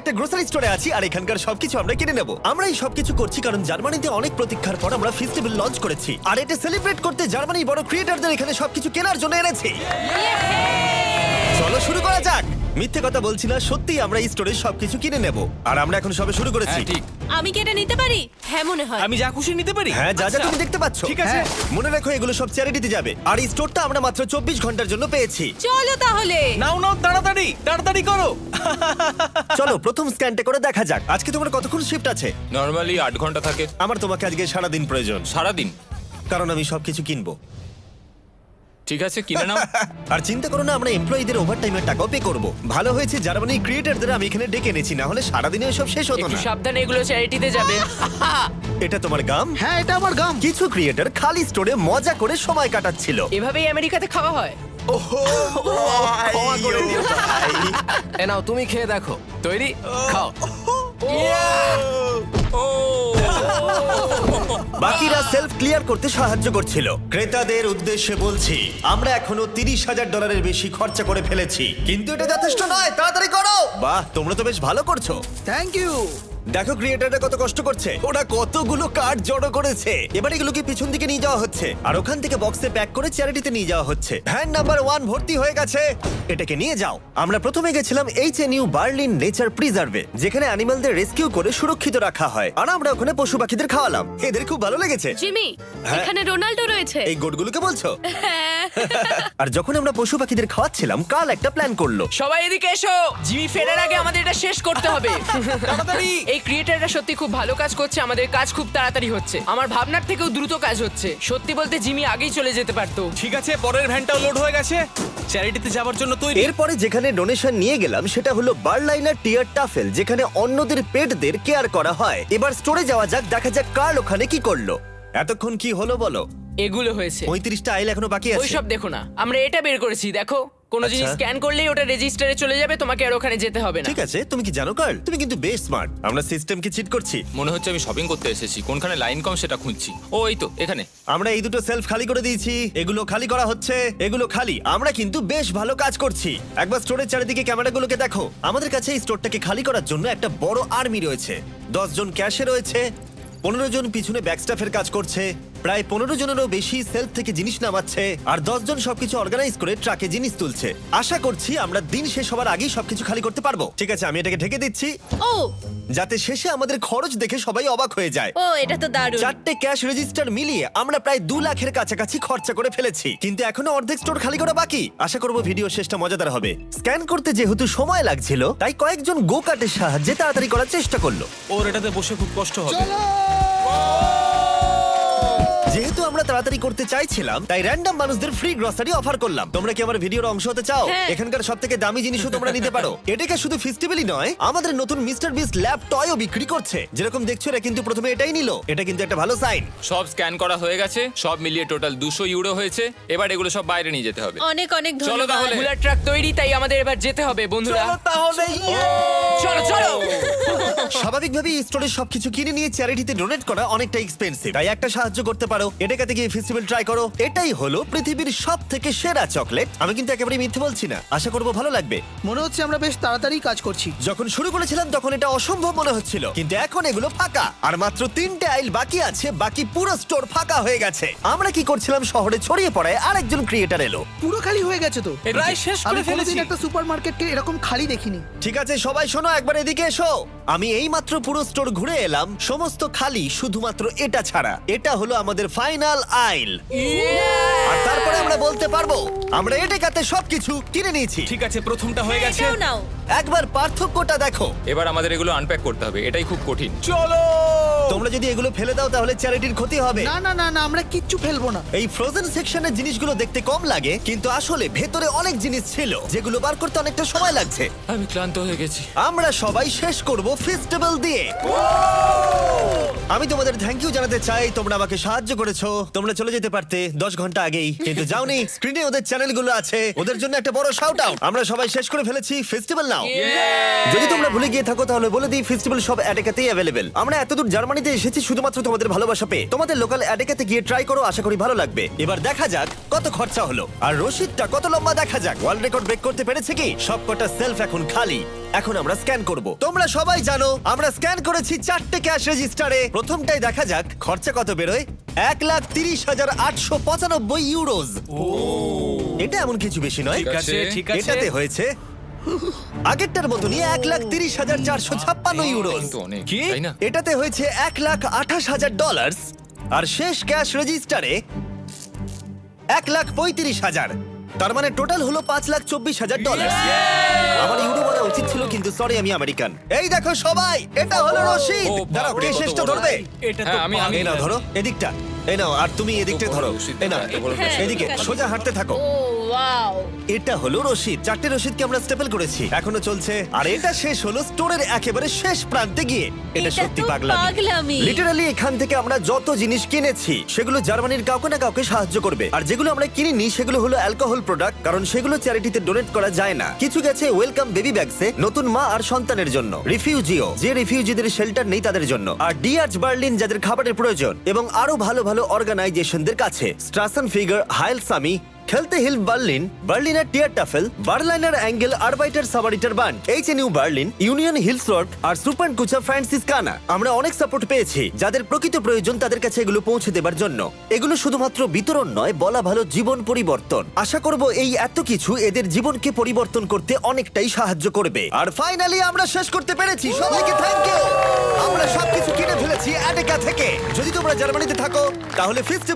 একটা গ্রোসারি স্টোরে আছি আর এখানকার সবকিছু আমরা কিনে নেব। আমরা এই সবকিছু করছি কারণ জার্মানিতে অনেক প্রতীক্ষার পর আমরা ফেস্টিভ্যাল লঞ্চ করেছি, আর এটা সেলিব্রেট করতে জার্মানির বড় ক্রিয়েটরদের এখানে সবকিছু কেনার জন্য এনেছি। চলো শুরু করা যাক। মিথ্যে কথা বলছি না, সত্যি আমরা এই স্টোরে সবকিছু কিনে নেব, আর আমরা এখন সবে শুরু করেছি। হ্যাঁ, ঠিক। আমি কি এটা নিতে পারি? হ্যাঁ মনে হয়। আমি যা খুশি নিতে পারি? হ্যাঁ, যা যা আচ্ছা। তুমি দেখতে পাচ্ছ। ঠিক আছে। মনে রাখো এগুলো সব চ্যারিটিতে যাবে, আর এই স্টোরটা আমরা মাত্র 24 ঘন্টার জন্য পেয়েছি। চলো তাহলে। নাও নাও, তাড়াতাড়ি তাড়াতাড়ি করো। চলো প্রথম স্ক্যানটা করে দেখা যাক। আজকে তোমার কতক্ষণ শিফট আছে? নরমালি 8 ঘন্টা থাকে। আমার তোমাকে আজকে সারাদিন প্রয়োজন, সারাদিন? কারণ আমি সবকিছু কিনবো। ঠিক আছে, কিনে নাও। আর চিন্তা করো না, আমরা এমপ্লয়ীদের ওভারটাইমের টাকাও পে করব। ভালো হয়েছে জার্মানি ক্রিয়েটরদের আমি এখানে ডেকে এনেছি, না হলে সারাদিনে সব শেষ হতো একটু না। সাবধানে, এগুলো চ্যারিটিতে যাবে। এটা তোমার গাম? হ্যাঁ, এটা আমার গাম। কিছু ক্রিয়েটর খালি স্টোরে মজা করে সময় কাটাচ্ছিল। এভাবেই আমেরিকাতে খাওয়া হয়। ক্ষমা করে দিও ভাই। এ নাও, তুমি খেয়ে দেখো। তৈরি? খাও। বাকিরা সেলফ ক্লিয়ার করতে সাহায্য করছিল। ক্রেতাদের উদ্দেশ্যে বলছি, আমরা এখনো $30,000 বেশি খরচা করে ফেলেছি, কিন্তু এটা যথেষ্ট নয়। তাড়াতাড়ি করো। বাহ, তোমরা তো বেশ ভালো করছো। Thank you. দেখো ক্রিয়েটাররা কত কষ্ট করছে, ওরা কতগুলো কার্ড জড়ো করেছে। এবার এগুলোকে পিছন দিকে নিয়ে যাওয়া হচ্ছে, আর ওখান থেকে বক্সে প্যাক করে চ্যারিটিতে নিয়ে যাওয়া হচ্ছে। ভ্যান নাম্বার 1 ভর্তি হয়ে গেছে, এটাকে নিয়ে যাও। আমরা প্রথমে গেছিলাম HNU বার্লিন নেচার প্রিজার্ভে, যেখানে অ্যানিমালদের রেস্কিউ করে সুরক্ষিত রাখা হয়, আর আমরা ওখানে পশু পাখিদের খাওয়ালাম। এদের খুব ভালো লেগেছে। জিমি, হ্যাঁ। এখানে রোনাল্ডো রয়েছে। এই গোটগুলোকে বলছো? হ্যাঁ। আর যখন আমরা পশু পাখিদের খাওয়াচ্ছিলাম, কাল একটা প্ল্যান করলো। সবাই এদিকে এসো, জিমি ফেরার আগে আমাদের এটা শেষ করতে হবে। তাড়াতাড়ি। এই ক্রিয়েটাররা সত্যি খুব ভালো কাজ করছে, আমাদের কাজ খুব তাড়াতাড়ি হচ্ছে, আমার ভাবনার থেকেও দ্রুত কাজ হচ্ছে। সত্যি বলতে জিমি আগেই চলে যেতে পারতো। ঠিক আছে, পরের ভ্যানটাও লোড হয়ে গেছে। চ্যারিটিতে যাওয়ার জন্য তৈরি। এরপরে যেখানে ডোনেশন নিয়ে গেলাম সেটা হলো বার্লাইনার টিয়ার টাফেল, যেখানে অন্যদের পেটদের কেয়ার করা হয়। এবার স্টোরে যাওয়া যাক, দেখা যাক কার্ল ওখানে কি করলো। এতক্ষণ কি হলো বলো? এগুলো হয়েছে। 35টা আইল এখনো বাকি আছে। ওইসব দেখো না, আমরা এটা বের করেছি, দেখো। কোনো জিনিস আচ্ছা। স্ক্যান করলেই ওটা রেজিস্টারে চলে যাবে, তোমাকে আর ওখানে যেতে হবে না। ঠিক আছে, তুমি কি জানো কার্ল, তুমি কিন্তু বেশ স্মার্ট। আমরা সিস্টেমকে চিট করছি। মনে হচ্ছে আমি শপিং করতে এসেছি, কোনখানে লাইন কম সেটা খুঁজছি। ও এই তো এখানে। আমরা এই দুটো সেলফ খালি করে দিয়েছি, এগুলো খালি করা হচ্ছে, এগুলো খালি। আমরা কিন্তু বেশ ভালো কাজ করছি। একবার স্টোরের চারিদিকে ক্যামেরাগুলোকে দেখো। আমাদের কাছে এই স্টোরটাকে খালি করার জন্য একটা বড় আর্মি রয়েছে। 10 জন ক্যাশে রয়েছে, 15 জন পিছনে ব্যাকস্টাফের কাজ করছে, প্রায় 15 জনেরও বেশি সেলফ থেকে জিনিস নামাচ্ছে, আর 10 জন সবকিছু অর্গানাইজ করে ট্রাকে জিনিস তুলছে। আশা করছি আমরা দিন শেষ হবার আগেই সবকিছু খালি করতে পারবো। ঠিক আছে, আমি এটাকে ঢেকে দিচ্ছি, ও যাতে শেষে আমাদের খরচ দেখে সবাই অবাক হয়ে যায়। ও, এটা তো দারুণ। 4টে ক্যাশ রেজিস্টার মিলিয়ে আমরা প্রায় 2 লাখের কাছাকাছি খরচা করে ফেলেছি, কিন্তু এখনো অর্ধেক স্টোর খালি করা বাকি। আশা করব ভিডিও শেষটা মজাদার হবে। স্ক্যান করতে যেহেতু সময় লাগছিল, তাই কয়েকজন গো কার্টের সাহায্যে তাড়াতাড়ি করার চেষ্টা করলো। ওর এটাতে বসে খুব কষ্ট হবে। যেহেতু আমরা তাড়াতাড়ি করতে চাইছিলাম, তাই র্যান্ডম মানুষদের ফ্রি গ্রসারি অফার করলাম। তোমরা কি আমার ভিডিওর অংশ হতে চাও? হ্যাঁ। এখানকার সবথেকে দামি জিনিসও তোমরা নিতে পারো। এটাকে শুধু ফেস্টিভ্যালই নয়, আমাদের নতুন মিস্টার বিস্ট ল্যাব টয়ও বিক্রি করছে। যেরকম দেখছো, এরা কিন্তু প্রথমে এটাই নিল। এটা কিন্তু একটা ভালো সাইন। সব স্ক্যান করা হয়ে গেছে, সব মিলিয়ে টোটাল 200 ইউরো হয়েছে। এবার এগুলো সব বাইরে নিয়ে যেতে হবে। অনেক অনেক চলো ধন্যবাদ। তাহলে। বুলার ট্রাক তৈরি, তাই আমাদের এবার যেতে হবে বন্ধুরা। চলো তাহলে। চলো চলো। স্বাভাবিকভাবেই স্টোরে সবকিছু কিনে নিয়ে চ্যারিটিতে ডোনেট করা অনেকটা এক্সপেন্সিভ, তাই একটা সাহায্য করতে পারো। এটাকে গিয়ে ফেস্টিভ্যাল ট্রাই করো। এটাই হলো পৃথিবীর সবথেকে সেরা চকলেট। আমি কিন্তু একেবারে মিথ্যে বলছি না, আশা করবো ভালো লাগবে। মনে হচ্ছে আমরা বেশ তাড়াতাড়ি কাজ করছি। যখন শুরু করেছিলাম তখন এটা অসম্ভব মনে হচ্ছিল, কিন্তু এখন এগুলো ফাঁকা, আর মাত্র 3টে আইল বাকি আছে। বাকি পুরো স্টোর ফাঁকা হয়ে গেছে। আমরা কি করছিলাম, শহরে ছড়িয়ে পড়ায় আরেকজন ক্রিয়েটার এলো। পুরো খালি হয়ে গেছে তো। প্রায় শেষ আমি করে ফেলেছি। কোনোদিন একটা সুপারমার্কেটকে এরকম খালি দেখিনি। ঠিক আছে সবাই শোনো, একবার এদিকে এসো। আমি এই মাত্র পুরো স্টোর ঘুরে এলাম, সমস্ত খালি, শুধুমাত্র এটা ছাড়া। এটা হলো আমাদের ফাইনাল আইল, আর তারপরে আমরা বলতে পারবো আমরা এটাতে সবকিছু কিনে নিয়েছি। ঠিক আছে, প্রথমটা হয়ে গেছে। এটাও নাও। একবার পার্থক্যটা দেখো। এবার আমাদের এগুলো আনপ্যাক করতে হবে, এটাই খুব কঠিন। চলো। তোমরা যদি এগুলো ফেলে দাও তাহলে চ্যারিটির ক্ষতি হবে। না না না না, আমরা কিচ্ছু ফেলবো না। এই ফ্রোজেন সেকশনের জিনিসগুলো দেখতে কম লাগে, কিন্তু আসলে ভেতরে অনেক জিনিস ছিল যেগুলো বার করতে অনেকটা সময় লাগছে। আমি ক্লান্ত হয়ে গেছি। আমরা সবাই শেষ করব ফেস্টিভ্যাল দিয়ে। আমি তোমাদের থ্যাংক ইউ জানাতে চাই, তোমরা আমাকে সাহায্য করেছো। তোমরা চলে যেতে পারতে 10 ঘন্টা আগেই, কিন্তু যাওনি। স্ক্রিনে ওদের চ্যানেলগুলো আছে, ওদের জন্য একটা বড় শাউট আউট। আমরা সবাই শেষ করে ফেলেছি ফেস্টিভ্যাল নাও। যদি তোমরা ভুলে গিয়ে থাকো তাহলে বলে দিই, ফেস্টিভ্যাল সব অ্যাডেকাতেই অ্যাভেলেবেল। আমরা এতদূর জার্মানিতে এসেছি শুধুমাত্র তোমাদের ভালোবাসা পেয়ে। তোমাদের লোকাল অ্যাডেকাতে গিয়ে ট্রাই করো, আশা করি ভালো লাগবে। এবার দেখা যাক কত খরচা হলো, আর রসিদটা কত লম্বা দেখা যাক। ওয়ার্ল্ড রেকর্ড ব্রেক করতে পেরেছে কি? সবকটা সেলফ এখন খালি। এখন আমরা স্ক্যান করব। তোমরা সবাই জানো আমরা স্ক্যান করেছি 4টে ক্যাশ রেজিস্টারে। প্রথমটাই দেখা যাক খরচা কত বেরোয়। 1,30,895 ইউরোজ। এটা এমন কিছু বেশি নয়। ঠিক আছে ঠিক আছে এটাতে হয়েছে আগেরটার মতনই 1,30,456 ইউরোজ। কিন্তু অনেক কি? তাই না? এটাতে হয়েছে $1,28,000 আর শেষ ক্যাশ রেজিস্টারে 1,35,000। তার মানে টোটাল হলো $5,24,000। আমার ইউরো বলা উচিত ছিল, কিন্তু সরি আমি আমেরিকান। এই দেখো সবাই, এটা হলো রশিদ। ও, দাঁড়াও, বাপরে, কে কত শেষটা বড়। ধরবে? এটা তো হ্যাঁ, আমি এই নাও ধরো এদিকটা, এই নাও, আর তুমি এদিকটা বড় ধরো। রশিদ, এই নাও এত বড় রশিদ। এদিকে সোজা হাঁটতে থাকো। ও ওয়াও। এটা হলো রশিদ। 4টে রশিদকে আমরা স্টেপল করেছি, এখনো চলছে। আর এটা শেষ হলো স্টোরের একেবারে শেষ প্রান্তে গিয়ে। এটা এটা সত্যি তো পাগলামি। পাগলামি। লিটারালি এখান থেকে আমরা যত জিনিস কিনেছি সেগুলো জার্মানির কাউকে না কাউকে সাহায্য করবে। আর যেগুলো আমরা কিনিনি সেগুলো হলো অ্যালকোহল প্রোডাক্ট, কারণ সেগুলো চ্যারিটিতে ডোনেট করা যায় না। কিছু গেছে ওয়েলকাম বেবি ব্যাগসে, নতুন মা আর সন্তানের জন্য। রিফিউজিও, যে রিফিউজিদের শেল্টার নেই তাদের জন্য। আর ডিআর্চ বার্লিন, যাদের খাবারের প্রয়োজন। এবং আরো ভালো ভালো অর্গানাইজেশনদের কাছে স্ট্রাসেন ফিগার, হাইল সামি, খেলতে হিল বার্লিন, বার্লিনার টিয়ার টাফেল, বার্লাইনার অ্যাঙ্গেল, আরবাইটার সাবারিটার বান, এইচ নিউ বার্লিন, ইউনিয়ন হিলস রড আর সুপার কুচা ফ্রান্সিসকানা। আমরা অনেক সাপোর্ট পেয়েছি, যাদের প্রকৃত প্রয়োজন তাদের কাছে এগুলো পৌঁছে দেবার জন্য। এগুলো শুধুমাত্র বিতরণ নয়, বলা ভালো জীবন পরিবর্তন। আশা করব এই এত কিছু এদের জীবনকে পরিবর্তন করতে অনেকটাই সাহায্য করবে। আর ফাইনালি আমরা শেষ করতে পেরেছি। সবাইকে থ্যাংক ইউ। আমরা সবকিছু কিনে ফেলেছি অ্যাডেকা থেকে। যদি তোমরা জার্মানিতে থাকো তাহলে ফিস্ট